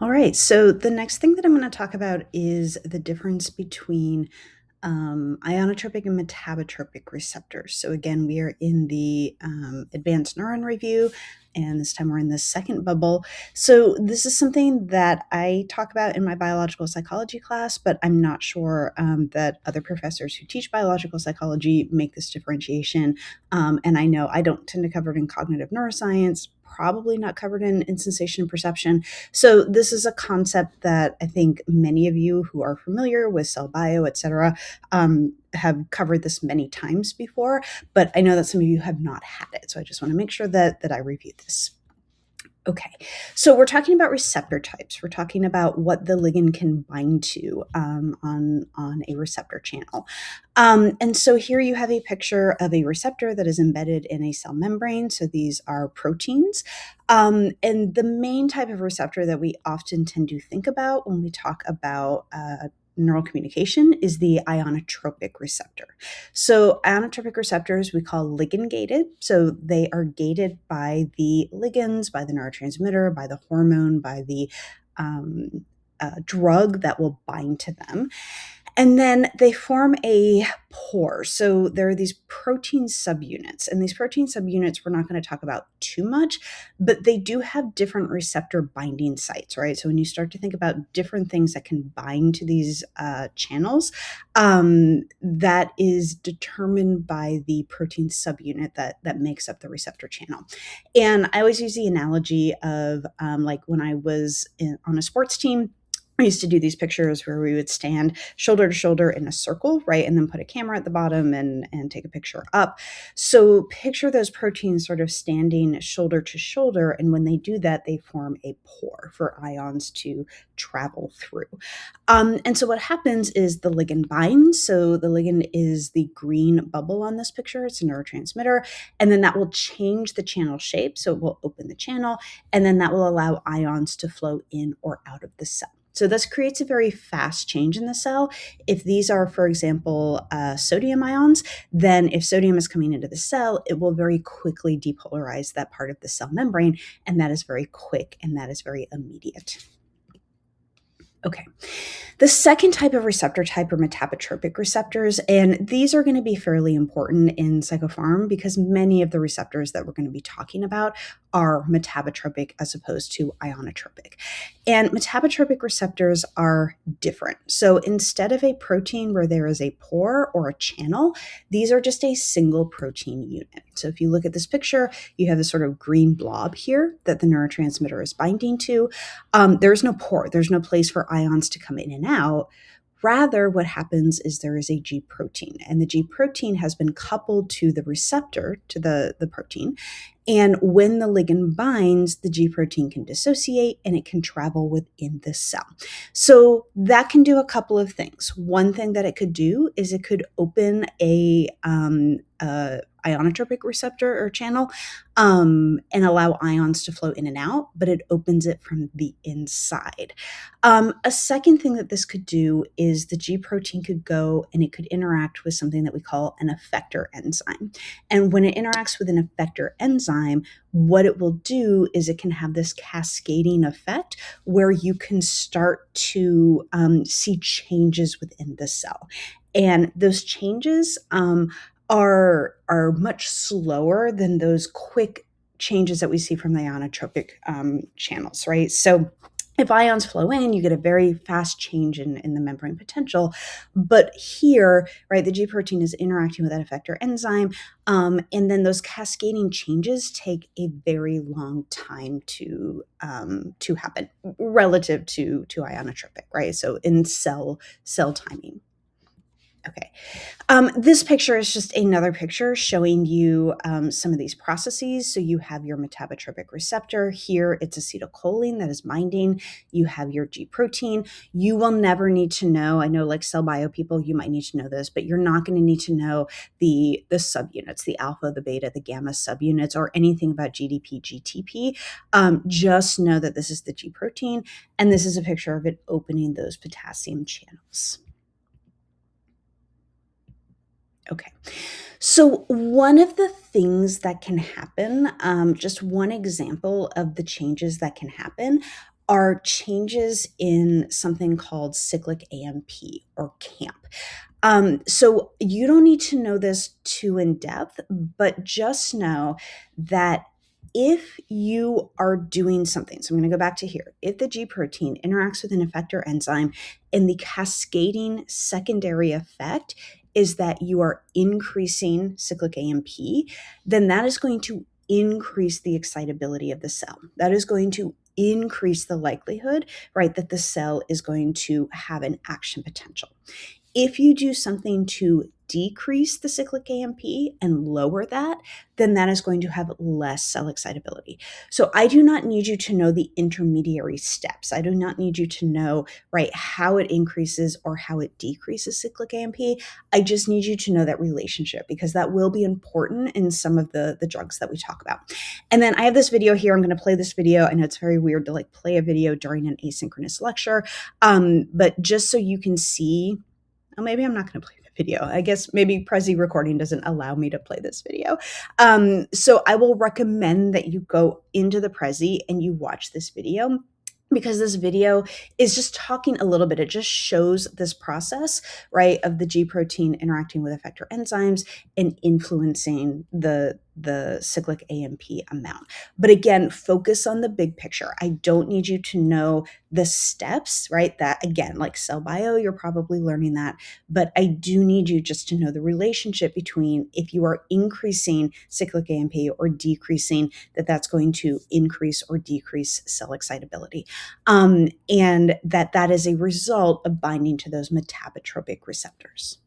All right, so the next thing that I'm going to talk about is the difference between ionotropic and metabotropic receptors. So again, we are in the advanced neuron review, and this time we're in the second bubble. So this is something that I talk about in my biological psychology class, but I'm not sure that other professors who teach biological psychology make this differentiation. And I know I don't tend to cover it in cognitive neuroscience, probably not covered in sensation and perception. So this is a concept that I think many of you who are familiar with cell bio, et cetera, have covered this many times before, but I know that some of you have not had it. So I just want to make sure that I review this. Okay, so we're talking about receptor types. We're talking about what the ligand can bind to on a receptor channel. And so here you have a picture of a receptor that is embedded in a cell membrane. So these are proteins. And the main type of receptor that we often tend to think about when we talk about neural communication is the ionotropic receptor. So ionotropic receptors we call ligand gated. So they are gated by the ligands, by the neurotransmitter, by the hormone, by the drug that will bind to them. And then they form a pore. So there are these protein subunits, and these protein subunits we're not going to talk about too much, but they do have different receptor binding sites, right? So when you start to think about different things that can bind to these channels, that is determined by the protein subunit that makes up the receptor channel. And I always use the analogy of like when I was on a sports team. I used to do these pictures where we would stand shoulder to shoulder in a circle, right? And then put a camera at the bottom and take a picture up. So picture those proteins sort of standing shoulder to shoulder. And when they do that, they form a pore for ions to travel through. And so what happens is the ligand binds. So the ligand is the green bubble on this picture. It's a neurotransmitter. And then that will change the channel shape. So it will open the channel. And then that will allow ions to flow in or out of the cell. So this creates a very fast change in the cell. If these are, for example, sodium ions, then if sodium is coming into the cell, it will very quickly depolarize that part of the cell membrane, and that is very quick and that is very immediate. Okay. The second type of receptor type are metabotropic receptors, and these are going to be fairly important in psychopharm because many of the receptors that we're going to be talking about are metabotropic as opposed to ionotropic. And metabotropic receptors are different. So instead of a protein where there is a pore or a channel, these are just a single protein unit. So if you look at this picture, you have this sort of green blob here that the neurotransmitter is binding to. There's no pore, there's no place for ions to come in and out. Rather, what happens is there is a G protein, and the G protein has been coupled to the receptor, to the protein. And when the ligand binds, the G protein can dissociate and it can travel within the cell. So that can do a couple of things. One thing that it could do is it could open a ionotropic receptor or channel and allow ions to flow in and out, but it opens it from the inside. A second thing that this could do is the G protein could go and it could interact with something that we call an effector enzyme. And when it interacts with an effector enzyme, what it will do is it can have this cascading effect where you can start to see changes within the cell. And those changes are much slower than those quick changes that we see from the ionotropic channels, right? So if ions flow in, you get a very fast change in the membrane potential. But here, right, the G protein is interacting with that effector enzyme, and then those cascading changes take a very long time to happen relative to ionotropic, right? So in cell timing. Okay. This picture is just another picture showing you some of these processes. So you have your metabotropic receptor. Here it's acetylcholine that is binding. You have your G protein. You will never need to know, I know like cell bio people, you might need to know this, but you're not going to need to know the subunits, the alpha, the beta, the gamma subunits, or anything about GDP, GTP. Just know that this is the G protein, and this is a picture of it opening those potassium channels. Okay. So one of the things that can happen, just one example of the changes that can happen are changes in something called cyclic AMP or CAMP. So you don't need to know this too in depth, but just know that if you are doing something, so I'm going to go back to here. If the G protein interacts with an effector enzyme and the cascading secondary effect is that you are increasing cyclic AMP, then that is going to increase the excitability of the cell. That is going to increase the likelihood, right, that the cell is going to have an action potential. If you do something to decrease the cyclic AMP and lower that, then that is going to have less cell excitability. So I do not need you to know the intermediary steps. I do not need you to know, right, how it increases or how it decreases cyclic AMP. I just need you to know that relationship, because that will be important in some of the drugs that we talk about. And then I have this video here. I'm going to play this video. I know it's very weird to like play a video during an asynchronous lecture, but just so you can see. Oh, maybe I'm not going to play the video. I guess maybe Prezi recording doesn't allow me to play this video. So I will recommend that you go into the Prezi and you watch this video, because this video is just talking a little bit. It just shows this process, right, of the G protein interacting with effector enzymes and influencing the cyclic AMP amount. But again, focus on the big picture. I don't need you to know the steps, right? That again, like cell bio, you're probably learning that, but I do need you just to know the relationship between if you are increasing cyclic AMP or decreasing, that's going to increase or decrease cell excitability. And that is a result of binding to those metabotropic receptors.